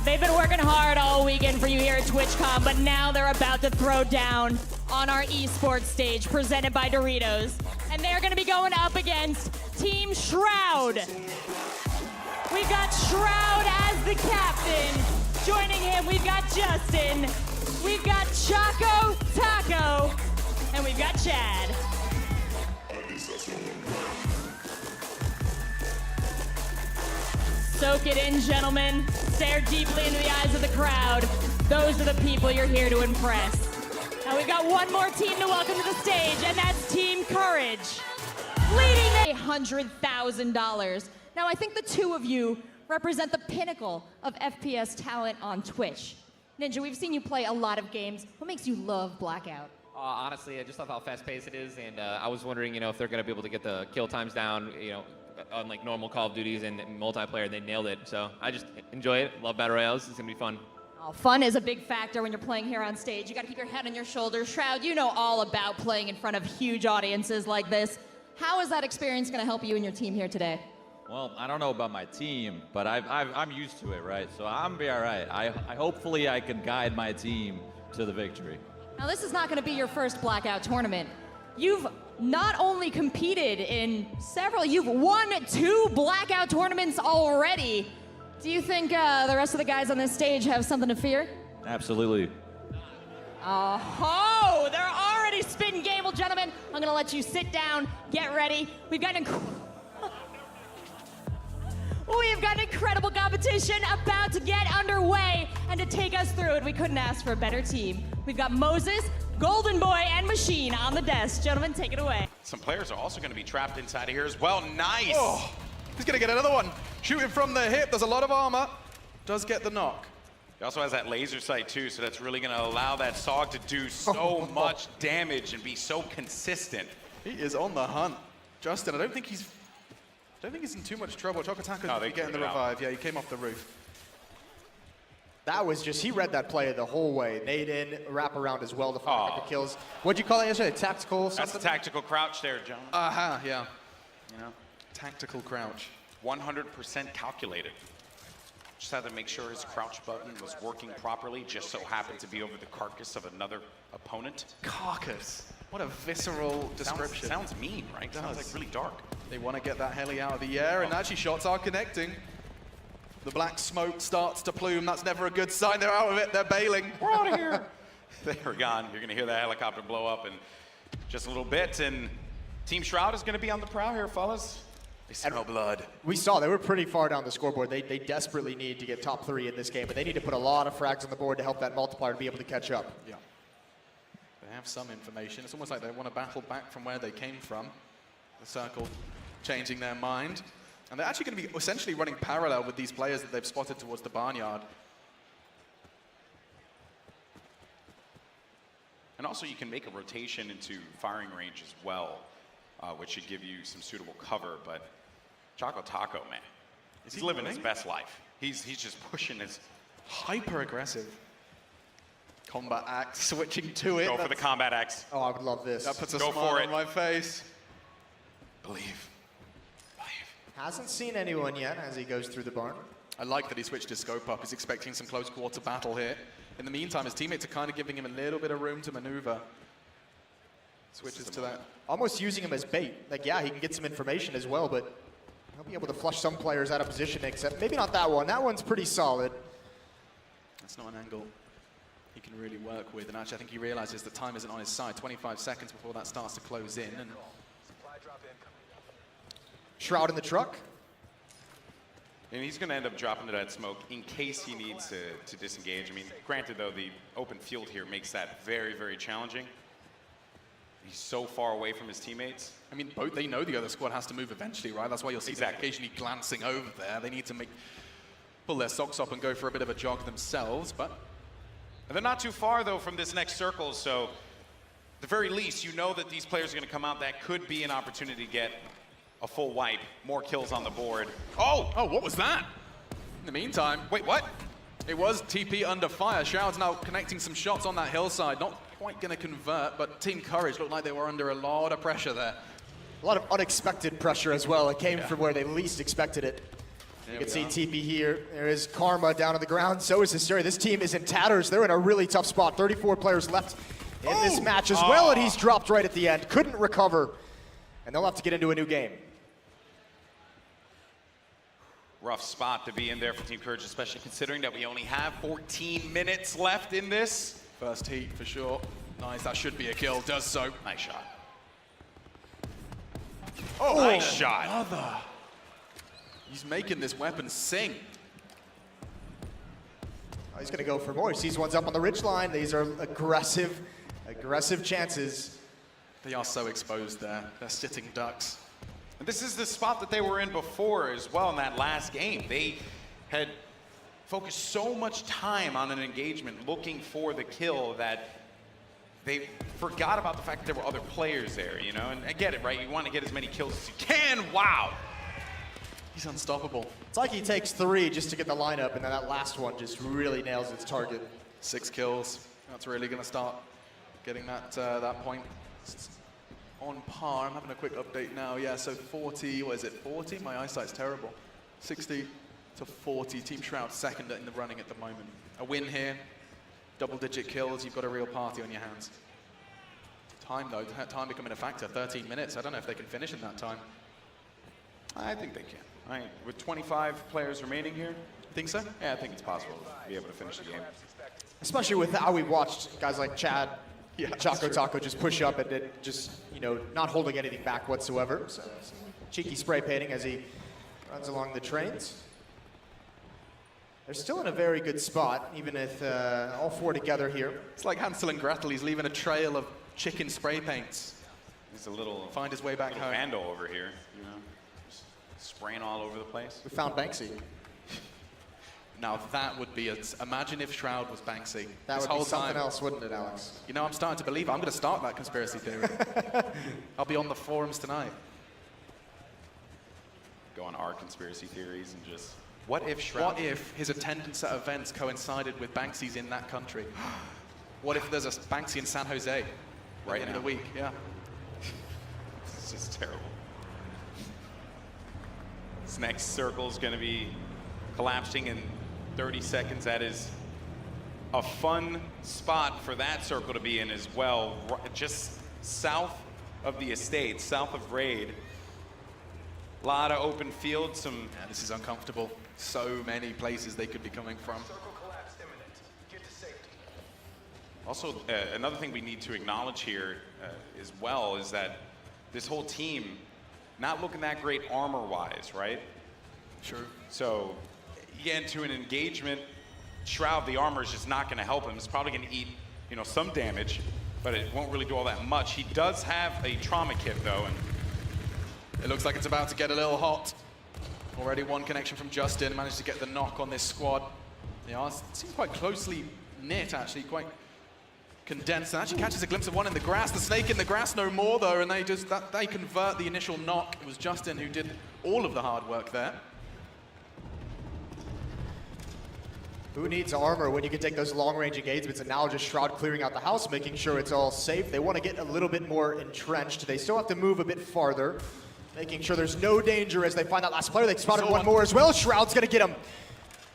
They've been working hard all weekend for you here at TwitchCon, but now they're about to throw down on our esports stage presented by Doritos. And they're gonna be going up against Team Shroud. We've got Shroud as the captain. Joining him, we've got Justin, we've got ChocoTaco, and we've got Chad. Soak it in, gentlemen. Stare deeply into the eyes of the crowd. Those are the people you're here to impress. Now we've got one more team to welcome to the stage, and that's Team Courage, leading $100,000. Now I think the two of you represent the pinnacle of FPS talent on Twitch. Ninja, we've seen you play a lot of games. What makes you love Blackout? Honestly, I just love how fast-paced it is, and I was wondering, if they're going to be able to get the kill times down, on like normal Call of Duties and multiplayer. They nailed it, so I just enjoy it. Love battle royales. It's gonna be fun. Oh, fun is a big factor when you're playing here on stage. You got to keep your head on your shoulders. Shroud, you know all about playing in front of huge audiences like this. How is that experience going to help you and your team here today? Well, I don't know about my team, but I'm used to it, right? So I'm be all right. I hopefully I can guide my team to the victory. Now, this is not going to be your first Blackout tournament. You've not only competed in several, you've won 2 Blackout tournaments already. Do you think the rest of the guys on this stage have something to fear? Absolutely. Oh, they're already spitting game. Well, gentlemen, I'm going to let you sit down, get ready. We've got an incredible competition about to get underway, and to take us through it, we couldn't ask for a better team. We've got Moses, Golden Boy, and Machine on the desk. Gentlemen, take it away. Some players are also going to be trapped inside of here as well. Nice! Oh, he's going to get another one. Shooting from the hip. There's a lot of armor. Does get the knock. He also has that laser sight too, so that's really going to allow that SOG to do so much damage and be so consistent. He is on the hunt. Justin, I don't think he's in too much trouble. ChocoTaco's getting the revive. Yeah, he came off the roof. That was just, he read that play the whole way. Nade in, wrap around as well to find a couple kills. What'd you call it yesterday? Tactical something? That's a tactical crouch there, John. Yeah. Tactical crouch. 100% calculated. Just had to make sure his crouch button was working properly. Just so happened to be over the carcass of another opponent. Carcass. What a visceral description. Sounds mean, right? Sounds like really dark. They want to get that heli out of the air, and actually shots are connecting. The black smoke starts to plume. That's never a good sign. They're out of it. They're bailing. We're out of here. They're gone. You're going to hear that helicopter blow up in just a little bit. And Team Shroud is going to be on the prowl here, fellas. They smell blood. We saw they were pretty far down the scoreboard. They desperately need to get top 3 in this game, but they need to put a lot of frags on the board to help that multiplier to be able to catch up. Yeah. They have some information. It's almost like they want to battle back from where they came from. The circle changing their mind. And they're actually going to be essentially running parallel with these players that they've spotted towards the barnyard. And also you can make a rotation into firing range as well, which should give you some suitable cover. But ChocoTaco, man, he's living his best life. He's just pushing his... Hyper aggressive. Combat axe, switching to it. Go for the combat axe. Oh, I would love this. That puts a smile on my face. Believe. Hasn't seen anyone yet as he goes through the barn. I like that he switched his scope up. He's expecting some close quarter battle here. In the meantime, his teammates are kind of giving him a little bit of room to maneuver. Switches to that. Almost using him as bait. Like, yeah, he can get some information as well, but he'll be able to flush some players out of position, except maybe not that one. That one's pretty solid. That's not an angle he can really work with. And actually, I think he realizes that time isn't on his side. 25 seconds before that starts to close in. And Shroud in the truck. And he's going to end up dropping to that smoke in case he needs to disengage. I mean, granted, though, the open field here makes that very, very challenging. He's so far away from his teammates. I mean, they know the other squad has to move eventually, right? That's why you'll see them occasionally glancing over there. They need to pull their socks up and go for a bit of a jog themselves, but... And they're not too far, though, from this next circle, so at the very least, you know that these players are going to come out. That could be an opportunity to get a full wipe, more kills on the board. Oh, what was that? In the meantime, wait, what? It was TP under fire. Shroud's now connecting some shots on that hillside. Not quite going to convert, but Team Courage looked like they were under a lot of pressure there. A lot of unexpected pressure as well. It came from where they least expected it. You can see TP here. There is Karma down on the ground. So is Hysteria. This team is in tatters. They're in a really tough spot. 34 players left in this match as well, and he's dropped right at the end. Couldn't recover, and they'll have to get into a new game. Rough spot to be in there for Team Courage, especially considering that we only have 14 minutes left in this. First heat for sure. Nice, that should be a kill, does so. Nice shot. Oh, nice shot. Another. He's making this weapon sing. Oh, he's going to go for more. He sees one's up on the ridge line. These are aggressive chances. They are so exposed there. They're sitting ducks. And this is the spot that they were in before as well in that last game. They had focused so much time on an engagement looking for the kill that they forgot about the fact that there were other players there, you know? And I get it, right? You want to get as many kills as you can. Wow. He's unstoppable. It's like he takes 3 just to get the lineup, and then that last one just really nails its target. 6 kills. That's really going to start getting that point on par. I'm having a quick update now. Yeah, so 40, what is it, 40? My eyesight's terrible. 60 to 40. Team Shroud second in the running at the moment. A win here, double-digit kills. You've got a real party on your hands. Time, though, time becoming a factor. 13 minutes. I don't know if they can finish in that time. I think they can. With 25 players remaining here, Think so? yeah, I think it's possible to be able to finish the game. Especially with how we watched guys like Chad, Yeah, ChocoTaco just push up and just, you know, not holding anything back whatsoever. So cheeky spray painting as he runs along the trains. They're still in a very good spot, even if all 4 together here. It's like Hansel and Gretel. He's leaving a trail of chicken spray paints. He's a little Find his way back home. vandal over here, you know, just spraying all over the place. We found Banksy. Now that would be imagine if Shroud was Banksy. That this would whole be something time. else, wouldn't it, Alex? You know, I'm starting to believe I'm going to start that conspiracy theory. I'll be on the forums tonight. Go on our conspiracy theories and just, what if Shroud? What if his attendance at events coincided with Banksy's in that country? What if there's a Banksy in San Jose Right in now. the week? Yeah. It's just terrible. This next circle is going to be collapsing in 30 seconds. That is a fun spot for that circle to be in as well. Just south of the estate, south of Raid. A lot of open field, some... Yeah, this is uncomfortable. So many places they could be coming from. Also, another thing we need to acknowledge here as well is that this whole team not looking that great armor-wise, right? Sure. So you get into an engagement, Shroud, the armor is just not going to help him. It's probably going to eat, you know, some damage, but it won't really do all that much. He does have a trauma kit, though, and it looks like it's about to get a little hot. Already one connection from Just9n, managed to get the knock on this squad. They are seem quite closely knit, actually, quite condensed. And actually catches a glimpse of one in the grass. The snake in the grass no more, though, and they convert the initial knock. It was Just9n who did all of the hard work there. Who needs armor when you can take those long-range engagements, and now just Shroud clearing out the house, making sure it's all safe. They want to get a little bit more entrenched. They still have to move a bit farther, making sure there's no danger as they find that last player. They spotted one more as well. Shroud's going to get him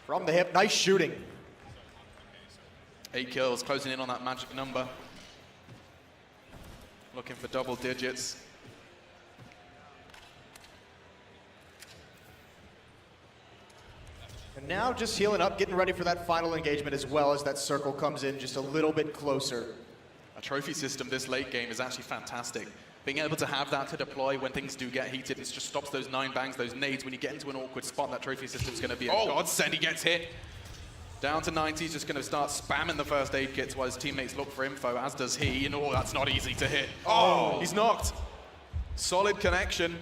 from the hip. Nice shooting. 8 kills, closing in on that magic number. Looking for double digits. And now just healing up, getting ready for that final engagement as well as that circle comes in just a little bit closer. A trophy system this late game is actually fantastic. Being able to have that to deploy when things do get heated, it just stops those 9 bangs, those nades. When you get into an awkward spot, that trophy system's going to be a godsend. He gets hit. Down to 90, he's just going to start spamming the first aid kits while his teammates look for info, as does he. You know, that's not easy to hit. Oh, he's knocked. Solid connection.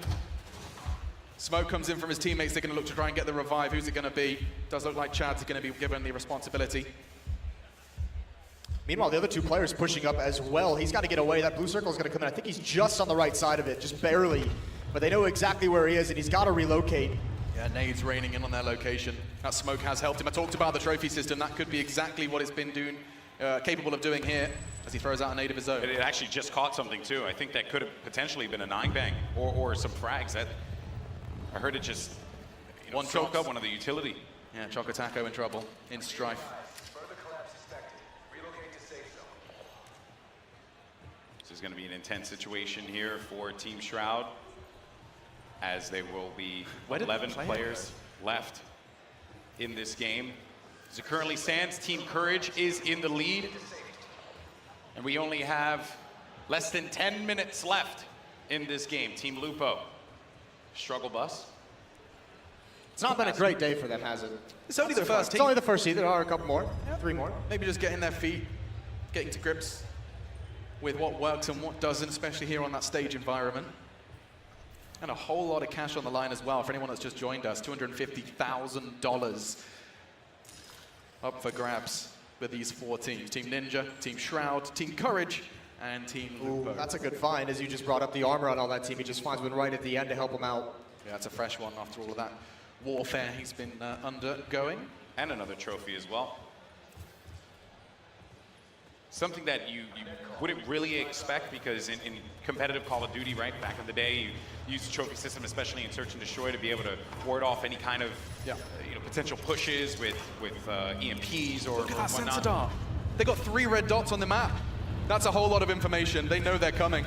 Smoke comes in from his teammates. They're going to look to try and get the revive. Who's it going to be? Does look like Chad's going to be given the responsibility. Meanwhile, the other 2 players pushing up as well. He's got to get away. That blue circle is going to come in. I think he's just on the right side of it, just barely. But they know exactly where he is, and he's got to relocate. Yeah, nades raining in on their location. That smoke has helped him. I talked about the trophy system. That could be exactly what it's been doing, capable of doing here as he throws out a nade of his own. it actually just caught something, too. I think that could have potentially been a 9 bang or some frags. That I heard it just, One Choco, shot. one of the utility. Yeah, ChocoTaco in trouble, in strife. This is going to be an intense situation here for Team Shroud, as there will be 11 players left in this game. As it currently stands, Team Courage is in the lead, and we only have less than 10 minutes left in this game. Team Lupo, struggle bus. It's not been a great day for them, has it? It's only the first It's team. only the first heat. There are a couple more, 3 more. Maybe just getting their feet, getting to grips with what works and what doesn't, especially here on that stage environment. And a whole lot of cash on the line as well for anyone that's just joined us. $250,000 up for grabs with these 4 teams. Team Ninja, Team Shroud, Team Courage, and Team Lupo. That's a good find, as you just brought up the armor on all that team. He just finds one right at the end to help him out. Yeah, it's a fresh one after all of that warfare he's been undergoing. And another trophy as well. Something that you wouldn't really expect, because in competitive Call of Duty, right, back in the day, you used the trophy system, especially in Search and Destroy, to be able to ward off any kind of potential pushes with EMPs or Look at that whatnot. sensor dart. They got 3 red dots on the map. That's a whole lot of information. They know they're coming.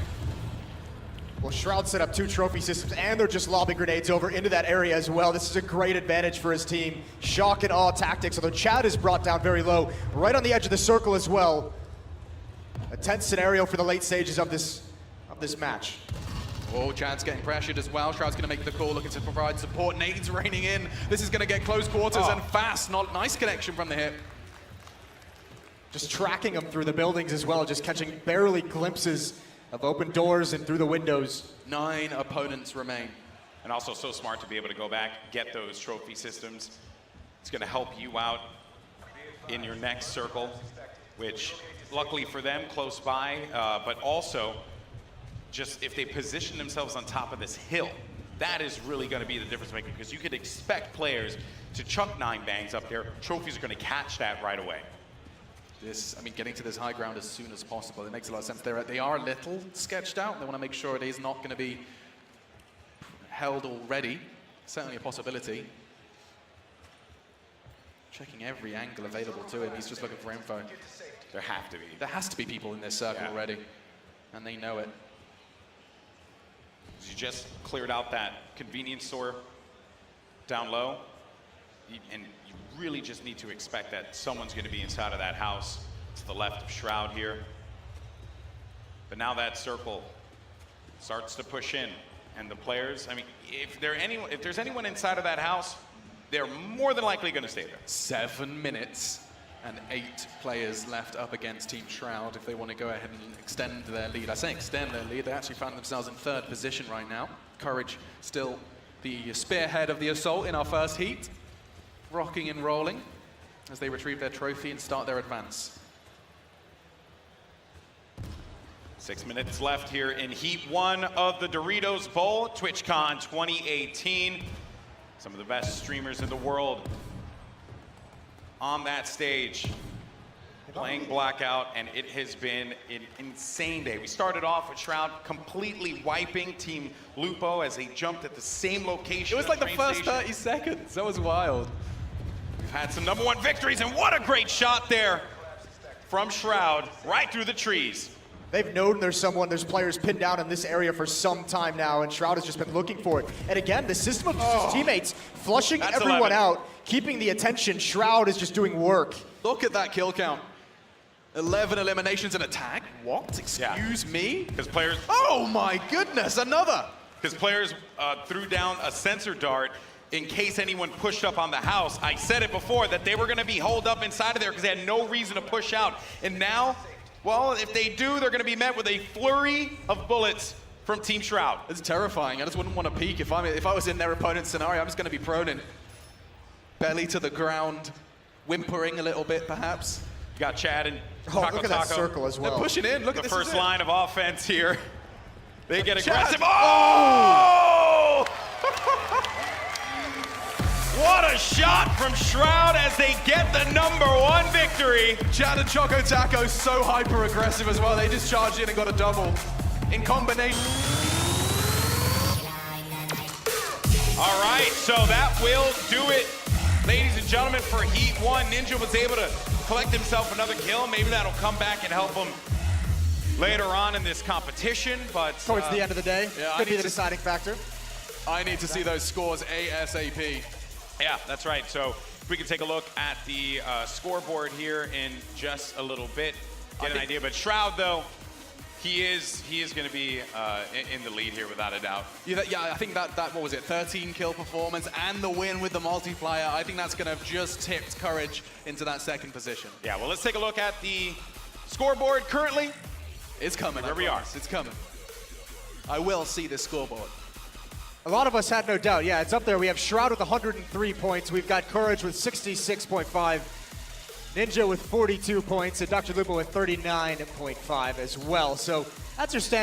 Well, Shroud set up 2 trophy systems, and they're just lobbing grenades over into that area as well. This is a great advantage for his team. Shock and awe tactics, although Chad is brought down very low, right on the edge of the circle as well. A tense scenario for the late stages of this match. Oh, Chad's getting pressured as well. Shroud's going to make the call, looking to provide support. Nades raining in. This is going to get close quarters and fast. Not nice connection from the hip. Just tracking them through the buildings as well, just catching barely glimpses of open doors and through the windows. 9 opponents remain. And also so smart to be able to go back, get those trophy systems. It's going to help you out in your next circle, which luckily for them, close by, but also just if they position themselves on top of this hill, that is really going to be the difference maker, because you could expect players to chuck 9 bangs up there. Trophies are going to catch that right away. Getting to this high ground as soon as possible, it makes a lot of sense. They are a little sketched out. They want to make sure it is not going to be held already. Certainly a possibility. Checking every angle available to him. He's just looking for info. There have to be. There has to be people in this circle already, and they know it. You just cleared out that convenience store down low, and you really just need to expect that someone's going to be inside of that house to the left of Shroud here. But now that circle starts to push in, and the players, if there's anyone inside of that house, they're more than likely going to stay there. 7 minutes and 8 players left up against Team Shroud if they want to go ahead and extend their lead. I say extend their lead, they actually found themselves in 3rd position right now. Courage still the spearhead of the assault in our first heat, rocking and rolling as they retrieve their trophy and start their advance. 6 minutes left here in Heat 1 of the Doritos Bowl, TwitchCon 2018. Some of the best streamers in the world on that stage, playing Blackout, and it has been an insane day. We started off with Shroud completely wiping Team Lupo as they jumped at the same location. It was like the first 30 seconds. That was wild. We've had some #1 victories, and what a great shot there from Shroud, right through the trees. They've known there's players pinned down in this area for some time now, and Shroud has just been looking for it. And again, the system of his teammates flushing everyone 11. out, keeping the attention. Shroud is just doing work. Look at that kill count. 11 eliminations and a tag? What? Excuse me? Because players... Oh my goodness, another! Because players threw down a sensor dart in case anyone pushed up on the house. I said it before that they were going to be holed up inside of there because they had no reason to push out. And now, well, if they do, they're going to be met with a flurry of bullets from Team Shroud. It's terrifying. I just wouldn't want to peek. If I was in their opponent's scenario, I'm just going to be prone and belly to the ground, whimpering a little bit, perhaps. You got Chad and Look at that ChocoTaco. circle as well. They're pushing in. Look at The this. first line of offense here. They get Chad. aggressive. Oh! What a shot from Shroud as they get the #1 victory. Chad and ChocoTaco so hyper aggressive as well. They just charged in and got a double in combination. All right, so that will do it, ladies and gentlemen, for Heat 1. Ninja was able to collect himself another kill. Maybe that'll come back and help him later on in this competition, but... Towards the end of the day, yeah, could be the deciding factor. I need to see those scores ASAP. Yeah, that's right. So if we can take a look at the scoreboard here in just a little bit, get an idea. But Shroud, though, he is going to be in the lead here without a doubt. Yeah, I think that what was it, 13 kill performance and the win with the multiplier. I think that's going to have just tipped Courage into that second position. Yeah, well, let's take a look at the scoreboard currently. It's coming. There we are. It's coming. I will see this scoreboard. A lot of us had no doubt. Yeah, it's up there. We have Shroud with 103 points. We've got Courage with 66.5. Ninja with 42 points. And Dr. Lupo with 39.5 as well. So that's your standard.